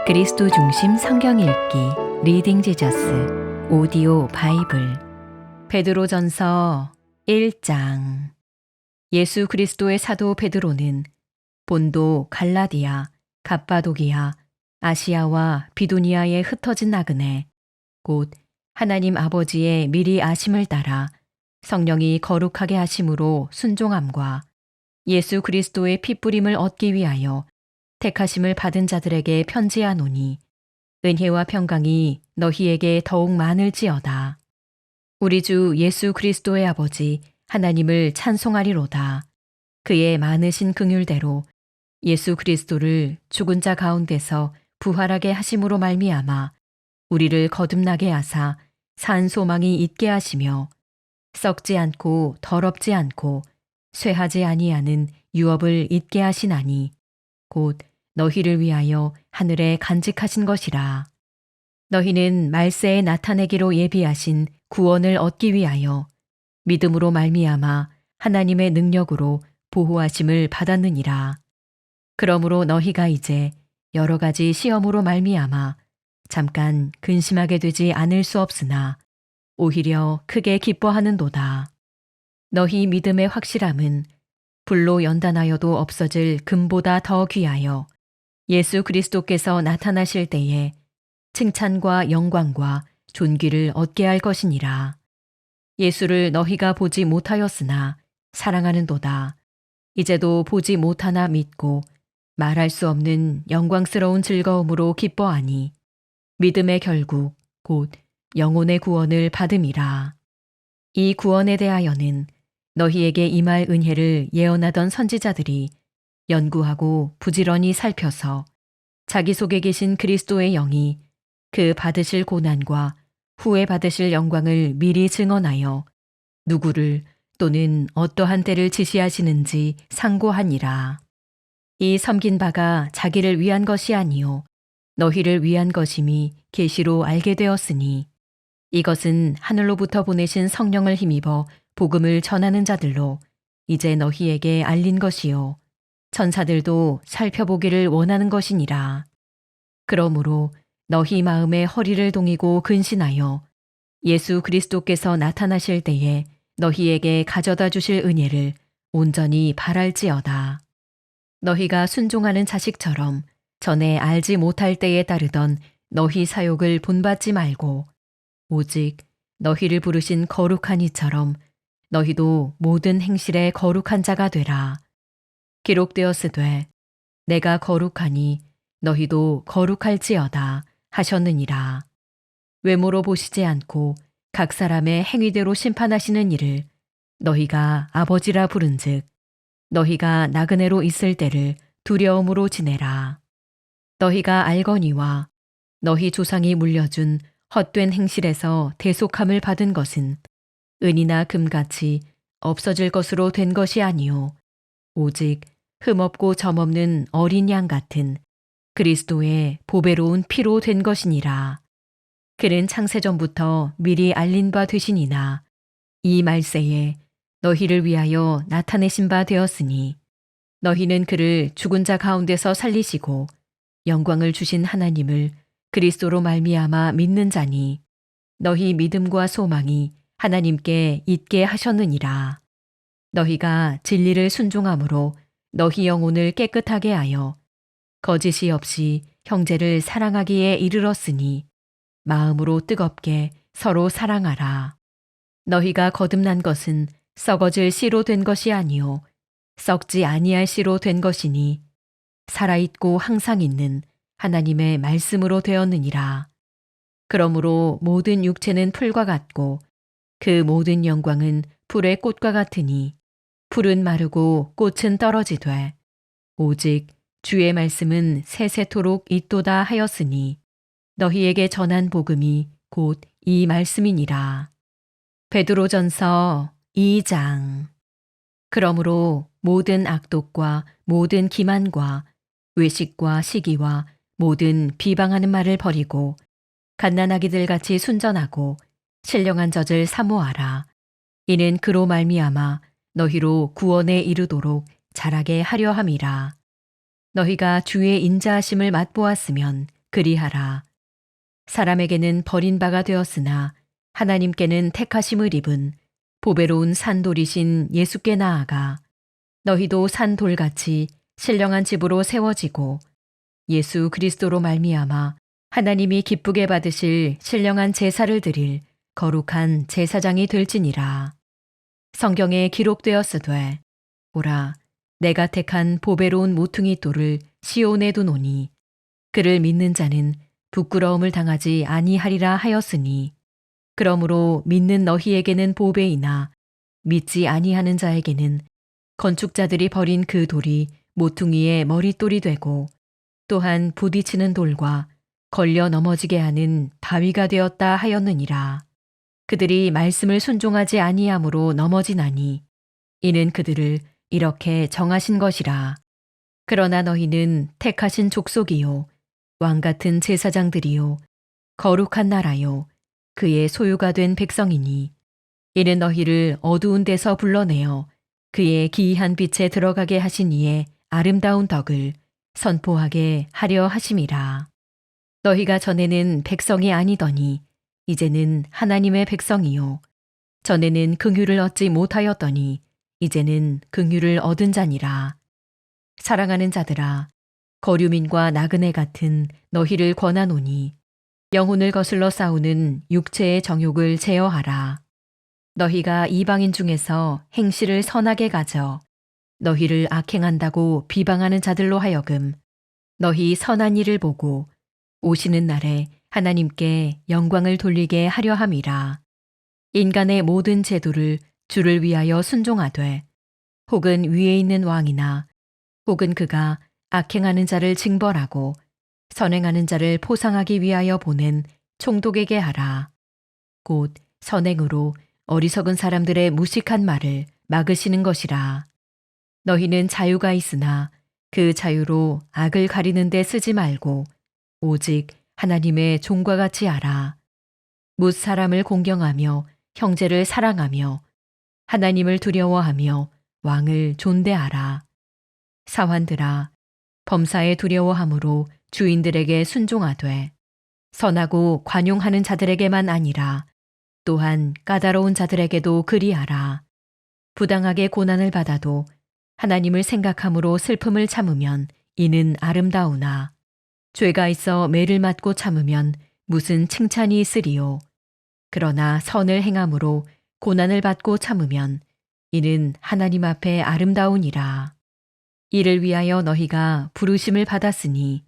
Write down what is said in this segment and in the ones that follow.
그리스도 중심 성경 읽기 리딩 지저스 오디오 바이블 베드로전서 1장. 예수 그리스도의 사도 베드로는 본도, 갈라디아, 갑바도기아, 아시아와 비두니아에 흩어진 나그네 곧 하나님 아버지의 미리 아심을 따라 성령이 거룩하게 하심으로 순종함과 예수 그리스도의 핏부림을 얻기 위하여 택하심을 받은 자들에게 편지하노니 은혜와 평강이 너희에게 더욱 많을지어다. 우리 주 예수 그리스도의 아버지 하나님을 찬송하리로다. 그의 많으신 긍휼대로 예수 그리스도를 죽은 자 가운데서 부활하게 하심으로 말미암아 우리를 거듭나게 하사 산 소망이 있게 하시며 썩지 않고 더럽지 않고 쇠하지 아니하는 유업을 잊게 하시나니 곧 너희를 위하여 하늘에 간직하신 것이라. 너희는 말세에 나타내기로 예비하신 구원을 얻기 위하여 믿음으로 말미암아 하나님의 능력으로 보호하심을 받았느니라. 그러므로 너희가 이제 여러 가지 시험으로 말미암아 잠깐 근심하게 되지 않을 수 없으나 오히려 크게 기뻐하는도다. 너희 믿음의 확실함은 불로 연단하여도 없어질 금보다 더 귀하여 예수 그리스도께서 나타나실 때에 칭찬과 영광과 존귀를 얻게 할 것이니라. 예수를 너희가 보지 못하였으나 사랑하는도다. 이제도 보지 못하나 믿고 말할 수 없는 영광스러운 즐거움으로 기뻐하니 믿음의 결국 곧 영혼의 구원을 받음이라. 이 구원에 대하여는 너희에게 임할 은혜를 예언하던 선지자들이 연구하고 부지런히 살펴서 자기 속에 계신 그리스도의 영이 그 받으실 고난과 후에 받으실 영광을 미리 증언하여 누구를 또는 어떠한 때를 지시하시는지 상고하니라. 이 섬긴 바가 자기를 위한 것이 아니요 너희를 위한 것임이 계시로 알게 되었으니 이것은 하늘로부터 보내신 성령을 힘입어 복음을 전하는 자들로 이제 너희에게 알린 것이요 천사들도 살펴보기를 원하는 것이니라. 그러므로 너희 마음에 허리를 동이고 근신하여 예수 그리스도께서 나타나실 때에 너희에게 가져다 주실 은혜를 온전히 바랄지어다. 너희가 순종하는 자식처럼 전에 알지 못할 때에 따르던 너희 사욕을 본받지 말고 오직 너희를 부르신 거룩한 이처럼 너희도 모든 행실에 거룩한 자가 되라. 기록되었으되 내가 거룩하니 너희도 거룩할지어다 하셨느니라. 외모로 보시지 않고 각 사람의 행위대로 심판하시는 이를 너희가 아버지라 부른즉 너희가 나그네로 있을 때를 두려움으로 지내라. 너희가 알거니와 너희 조상이 물려준 헛된 행실에서 대속함을 받은 것은 은이나 금같이 없어질 것으로 된 것이 아니요 오직 흠없고 점없는 어린 양 같은 그리스도의 보배로운 피로 된 것이니라. 그는 창세전부터 미리 알린 바 되시니나 이 말세에 너희를 위하여 나타내신 바 되었으니 너희는 그를 죽은 자 가운데서 살리시고 영광을 주신 하나님을 그리스도로 말미암아 믿는 자니 너희 믿음과 소망이 하나님께 있게 하셨느니라. 너희가 진리를 순종함으로 너희 영혼을 깨끗하게 하여 거짓이 없이 형제를 사랑하기에 이르렀으니 마음으로 뜨겁게 서로 사랑하라. 너희가 거듭난 것은 썩어질 씨로 된 것이 아니요 썩지 아니할 씨로 된 것이니 살아있고 항상 있는 하나님의 말씀으로 되었느니라. 그러므로 모든 육체는 풀과 같고 그 모든 영광은 풀의 꽃과 같으니 풀은 마르고 꽃은 떨어지되 오직 주의 말씀은 세세토록 있도다 하였으니 너희에게 전한 복음이 곧 이 말씀이니라. 베드로전서 2장. 그러므로 모든 악독과 모든 기만과 외식과 시기와 모든 비방하는 말을 버리고 갓난아기들 같이 순전하고 신령한 젖을 사모하라. 이는 그로 말미암아 너희로 구원에 이르도록 자라게 하려 함이라. 너희가 주의 인자하심을 맛보았으면 그리하라. 사람에게는 버림바가 되었으나 하나님께는 택하심을 입은 보배로운 산돌이신 예수께 나아가 너희도 산돌같이 신령한 집으로 세워지고 예수 그리스도로 말미암아 하나님이 기쁘게 받으실 신령한 제사를 드릴 거룩한 제사장이 될지니라. 성경에 기록되었으되 보라 내가 택한 보배로운 모퉁이 돌을 시온에 두노니 그를 믿는 자는 부끄러움을 당하지 아니하리라 하였으니 그러므로 믿는 너희에게는 보배이나 믿지 아니하는 자에게는 건축자들이 버린 그 돌이 모퉁이의 머릿돌이 되고 또한 부딪히는 돌과 걸려 넘어지게 하는 바위가 되었다 하였느니라. 그들이 말씀을 순종하지 아니함으로 넘어지나니 이는 그들을 이렇게 정하신 것이라. 그러나 너희는 택하신 족속이요 왕같은 제사장들이요 거룩한 나라요 그의 소유가 된 백성이니 이는 너희를 어두운 데서 불러내어 그의 기이한 빛에 들어가게 하신 이의 아름다운 덕을 선포하게 하려 하심이라. 너희가 전에는 백성이 아니더니 이제는 하나님의 백성이요 전에는 긍휼을 얻지 못하였더니 이제는 긍휼을 얻은 자니라. 사랑하는 자들아 거류민과 나그네 같은 너희를 권하노니 영혼을 거슬러 싸우는 육체의 정욕을 제어하라. 너희가 이방인 중에서 행실을 선하게 가져 너희를 악행한다고 비방하는 자들로 하여금 너희 선한 일을 보고 오시는 날에 하나님께 영광을 돌리게 하려 함이라. 인간의 모든 제도를 주를 위하여 순종하되 혹은 위에 있는 왕이나 혹은 그가 악행하는 자를 징벌하고 선행하는 자를 포상하기 위하여 보낸 총독에게 하라. 곧 선행으로 어리석은 사람들의 무식한 말을 막으시는 것이라. 너희는 자유가 있으나 그 자유로 악을 가리는 데 쓰지 말고 오직 하나님의 종과 같이 하라. 뭇 사람을 공경하며 형제를 사랑하며 하나님을 두려워하며 왕을 존대하라. 사환들아 범사에 두려워함으로 주인들에게 순종하되 선하고 관용하는 자들에게만 아니라 또한 까다로운 자들에게도 그리하라. 부당하게 고난을 받아도 하나님을 생각함으로 슬픔을 참으면 이는 아름다우나 죄가 있어 매를 맞고 참으면 무슨 칭찬이 있으리요. 그러나 선을 행함으로 고난을 받고 참으면 이는 하나님 앞에 아름다우니라. 이를 위하여 너희가 부르심을 받았으니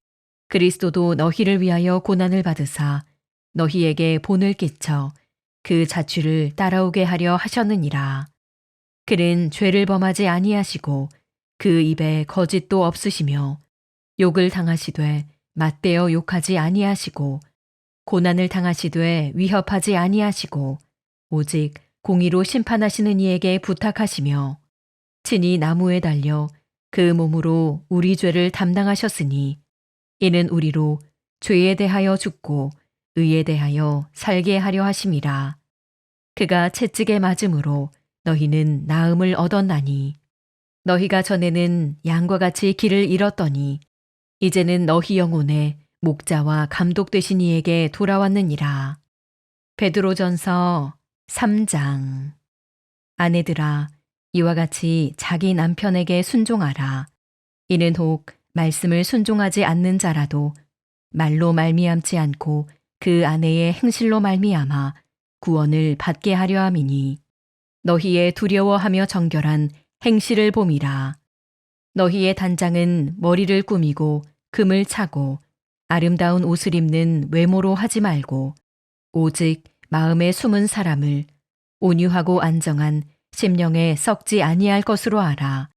그리스도도 너희를 위하여 고난을 받으사 너희에게 본을 끼쳐 그 자취를 따라오게 하려 하셨느니라. 그는 죄를 범하지 아니하시고 그 입에 거짓도 없으시며 욕을 당하시되 맞대어 욕하지 아니하시고 고난을 당하시되 위협하지 아니하시고 오직 공의로 심판하시는 이에게 부탁하시며 친히 나무에 달려 그 몸으로 우리 죄를 담당하셨으니 이는 우리로 죄에 대하여 죽고 의에 대하여 살게 하려 하심이라. 그가 채찍에 맞음으로 너희는 나음을 얻었나니 너희가 전에는 양과 같이 길을 잃었더니 이제는 너희 영혼의 목자와 감독 되신 이에게 돌아왔느니라. 베드로전서 3장. 아내들아 이와 같이 자기 남편에게 순종하라. 이는 혹 말씀을 순종하지 않는 자라도 말로 말미암지 않고 그 아내의 행실로 말미암아 구원을 받게 하려 함이니 너희의 두려워하며 정결한 행실을 봄이라. 너희의 단장은 머리를 꾸미고 금을 차고 아름다운 옷을 입는 외모로 하지 말고 오직 마음에 숨은 사람을 온유하고 안정한 심령에 썩지 아니할 것으로 알아.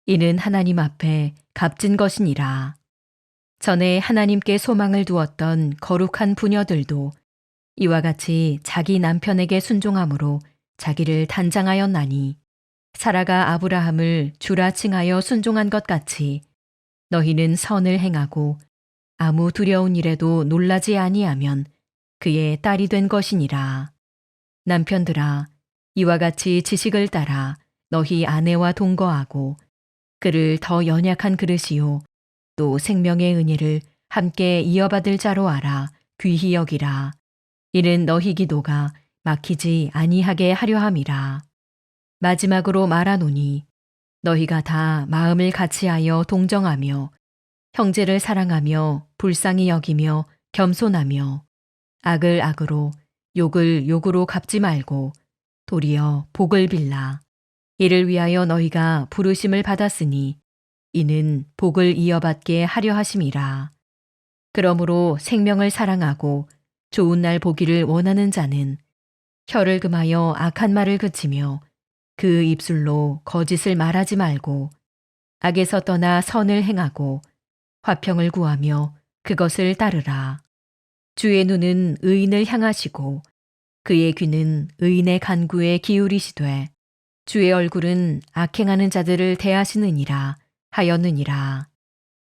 이는 하나님 앞에 값진 것이니라. 전에 하나님께 소망을 두었던 거룩한 부녀들도 이와 같이 자기 남편에게 순종함으로 자기를 단장하였나니 사라가 아브라함을 주라 칭하여 순종한 것 같이 너희는 선을 행하고 아무 두려운 일에도 놀라지 아니하면 그의 딸이 된 것이니라. 남편들아 이와 같이 지식을 따라 너희 아내와 동거하고 그를 더 연약한 그릇이요 또 생명의 은혜를 함께 이어받을 자로 알아 귀히 여기라. 이는 너희 기도가 막히지 아니하게 하려 함이라. 마지막으로 말하노니 너희가 다 마음을 같이하여 동정하며 형제를 사랑하며 불쌍히 여기며 겸손하며 악을 악으로 욕을 욕으로 갚지 말고 도리어 복을 빌라. 이를 위하여 너희가 부르심을 받았으니 이는 복을 이어받게 하려 하심이라. 그러므로 생명을 사랑하고 좋은 날 보기를 원하는 자는 혀를 금하여 악한 말을 그치며 그 입술로 거짓을 말하지 말고 악에서 떠나 선을 행하고 화평을 구하며 그것을 따르라. 주의 눈은 의인을 향하시고 그의 귀는 의인의 간구에 기울이시되 주의 얼굴은 악행하는 자들을 대하시느니라 하였느니라.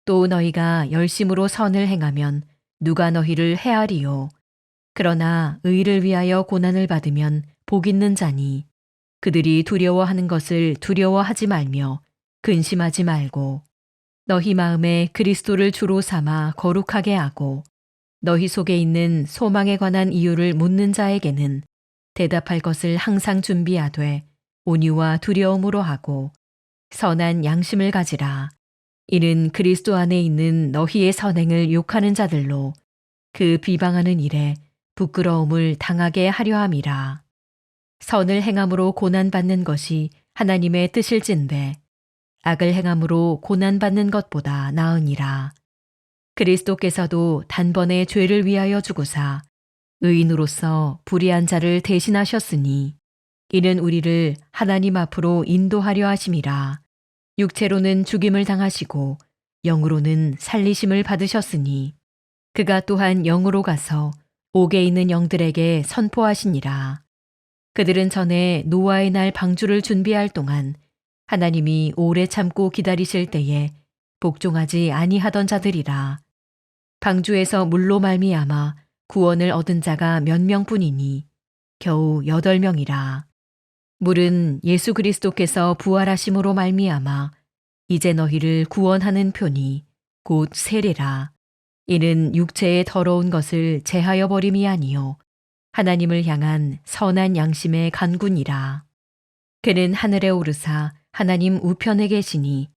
또 너희가 열심으로 선을 행하면 누가 너희를 해하리요. 그러나 의를 위하여 고난을 받으면 복 있는 자니 그들이 두려워하는 것을 두려워하지 말며 근심하지 말고 너희 마음에 그리스도를 주로 삼아 거룩하게 하고 너희 속에 있는 소망에 관한 이유를 묻는 자에게는 대답할 것을 항상 준비하되 온유와 두려움으로 하고 선한 양심을 가지라. 이는 그리스도 안에 있는 너희의 선행을 욕하는 자들로 그 비방하는 일에 부끄러움을 당하게 하려 함이라. 선을 행함으로 고난받는 것이 하나님의 뜻일진데 악을 행함으로 고난받는 것보다 나으니라. 그리스도께서도 단번에 죄를 위하여 죽으사 의인으로서 불의한 자를 대신하셨으니 이는 우리를 하나님 앞으로 인도하려 하심이라. 육체로는 죽임을 당하시고 영으로는 살리심을 받으셨으니 그가 또한 영으로 가서 옥에 있는 영들에게 선포하시니라. 그들은 전에 노아의 날 방주를 준비할 동안 하나님이 오래 참고 기다리실 때에 복종하지 아니하던 자들이라. 방주에서 물로 말미암아 구원을 얻은 자가 몇 명뿐이니 겨우 8명이라. 물은 예수 그리스도께서 부활하심으로 말미암아 이제 너희를 구원하는 표니 곧 세례라. 이는 육체의 더러운 것을 제하여 버림이 아니요 하나님을 향한 선한 양심의 간군이라. 그는 하늘에 오르사 하나님 우편에 계시니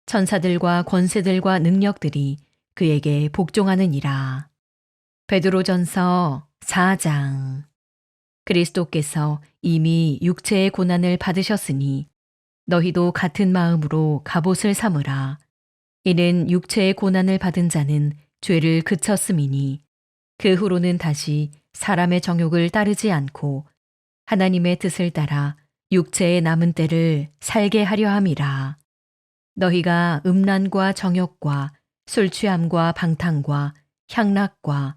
천사들과 권세들과 능력들이 그에게 복종하느니라. 베드로전서 4장. 그리스도께서 이미 육체의 고난을 받으셨으니 너희도 같은 마음으로 갑옷을 삼으라. 이는 육체의 고난을 받은 자는 죄를 그쳤음이니 그 후로는 다시 사람의 정욕을 따르지 않고 하나님의 뜻을 따라 육체의 남은 때를 살게 하려 함이라. 너희가 음란과 정욕과 술 취함과 방탕과 향락과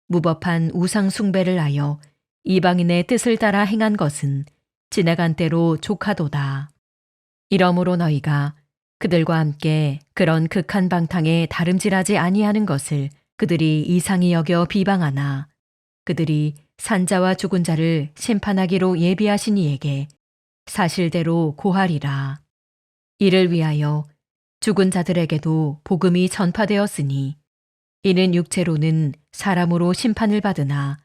무법한 우상 숭배를 하여 이방인의 뜻을 따라 행한 것은 지나간 때로 족하도다. 이러므로 너희가 그들과 함께 그런 극한 방탕에 다름질하지 아니하는 것을 그들이 이상히 여겨 비방하나 그들이 산자와 죽은 자를 심판하기로 예비하신 이에게 사실대로 고하리라. 이를 위하여 죽은 자들에게도 복음이 전파되었으니 이는 육체로는 사람으로 심판을 받으나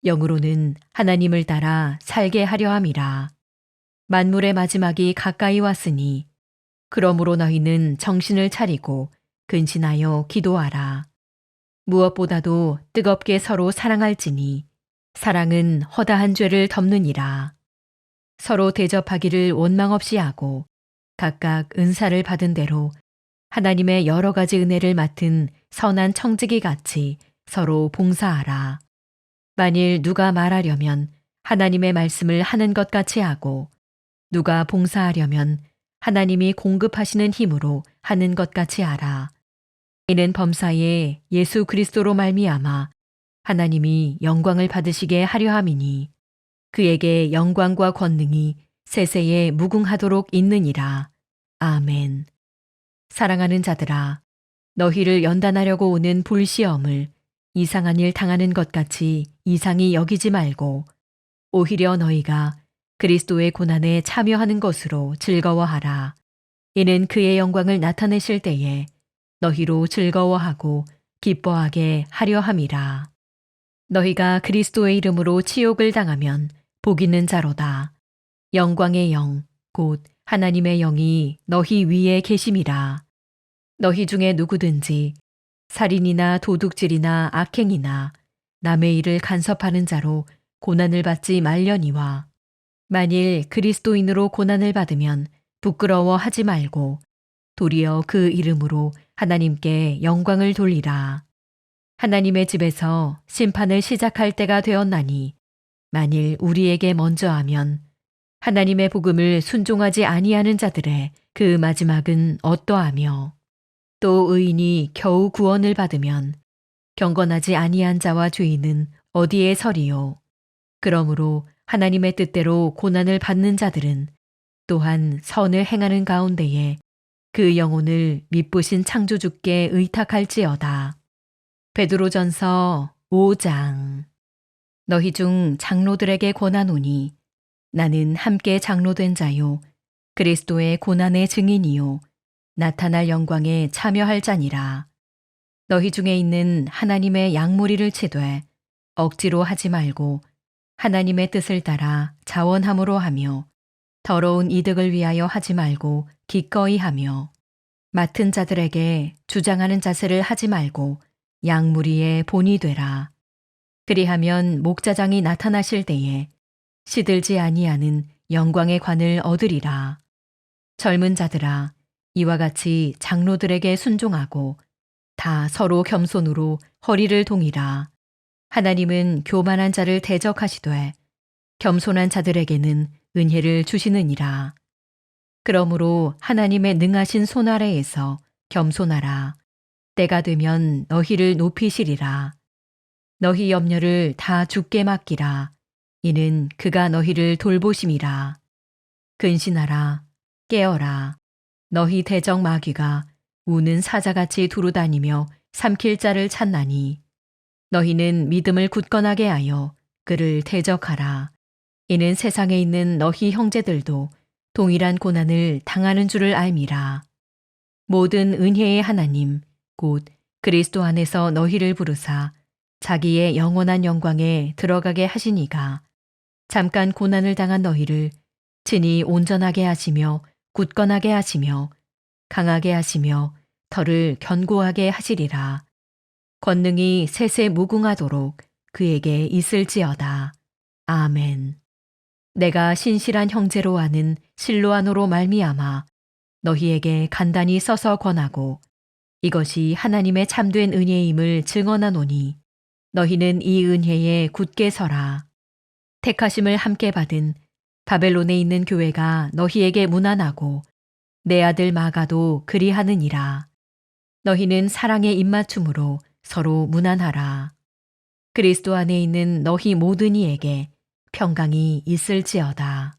영으로는 하나님을 따라 살게 하려 함이라. 만물의 마지막이 가까이 왔으니 그러므로 너희는 정신을 차리고 근신하여 기도하라. 무엇보다도 뜨겁게 서로 사랑할지니 사랑은 허다한 죄를 덮느니라. 서로 대접하기를 원망 없이 하고 각각 은사를 받은 대로 하나님의 여러 가지 은혜를 맡은 선한 청지기 같이 서로 봉사하라. 만일 누가 말하려면 하나님의 말씀을 하는 것 같이 하고 누가 봉사하려면 하나님이 공급하시는 힘으로 하는 것 같이 하라. 이는 범사에 예수 그리스도로 말미암아 하나님이 영광을 받으시게 하려 함이니 그에게 영광과 권능이 세세에 무궁하도록 있느니라. 아멘. 사랑하는 자들아, 너희를 연단하려고 오는 불시험을 이상한 일 당하는 것 같이 이상히 여기지 말고 오히려 너희가 그리스도의 고난에 참여하는 것으로 즐거워하라. 이는 그의 영광을 나타내실 때에 너희로 즐거워하고 기뻐하게 하려 함이라. 너희가 그리스도의 이름으로 치욕을 당하면 복 있는 자로다. 영광의 영, 곧 하나님의 영이 너희 위에 계심이라. 너희 중에 누구든지 살인이나 도둑질이나 악행이나 남의 일을 간섭하는 자로 고난을 받지 말려니와 만일 그리스도인으로 고난을 받으면 부끄러워하지 말고 도리어 그 이름으로 하나님께 영광을 돌리라. 하나님의 집에서 심판을 시작할 때가 되었나니 만일 우리에게 먼저 하면 하나님의 복음을 순종하지 아니하는 자들의 그 마지막은 어떠하며 또 의인이 겨우 구원을 받으면 경건하지 아니한 자와 죄인은 어디에 서리요. 그러므로 하나님의 뜻대로 고난을 받는 자들은 또한 선을 행하는 가운데에 그 영혼을 미쁘신 창조주께 의탁할지어다. 베드로전서 5장. 너희 중 장로들에게 권하노니 나는 함께 장로된 자요 그리스도의 고난의 증인이요 나타날 영광에 참여할 자니라. 너희 중에 있는 하나님의 양무리를 치되 억지로 하지 말고 하나님의 뜻을 따라 자원함으로 하며 더러운 이득을 위하여 하지 말고 기꺼이 하며 맡은 자들에게 주장하는 자세를 하지 말고 양무리의 본이 되라. 그리하면 목자장이 나타나실 때에 시들지 아니하는 영광의 관을 얻으리라. 젊은 자들아, 이와 같이 장로들에게 순종하고 다 서로 겸손으로 허리를 동이라. 하나님은 교만한 자를 대적하시되 겸손한 자들에게는 은혜를 주시느니라. 그러므로 하나님의 능하신 손 아래에서 겸손하라. 때가 되면 너희를 높이시리라. 너희 염려를 다 주께 맡기라. 이는 그가 너희를 돌보심이라. 근신하라. 깨어라. 너희 대적 마귀가 우는 사자같이 두루다니며 삼킬 자를 찾나니 너희는 믿음을 굳건하게 하여 그를 대적하라. 이는 세상에 있는 너희 형제들도 동일한 고난을 당하는 줄을 알미라. 모든 은혜의 하나님 곧 그리스도 안에서 너희를 부르사 자기의 영원한 영광에 들어가게 하시니가 잠깐 고난을 당한 너희를 친히 온전하게 하시며 굳건하게 하시며 강하게 하시며 털을 견고하게 하시리라. 권능이 세세 무궁하도록 그에게 있을지어다. 아멘. 내가 신실한 형제로 아는 실로아노로 말미암아 너희에게 간단히 써서 권하고 이것이 하나님의 참된 은혜임을 증언하노니 너희는 이 은혜에 굳게 서라. 택하심을 함께 받은 바벨론에 있는 교회가 너희에게 문안하고 내 아들 마가도 그리하느니라. 너희는 사랑의 입맞춤으로 서로 문안하라. 그리스도 안에 있는 너희 모든 이에게 평강이 있을지어다.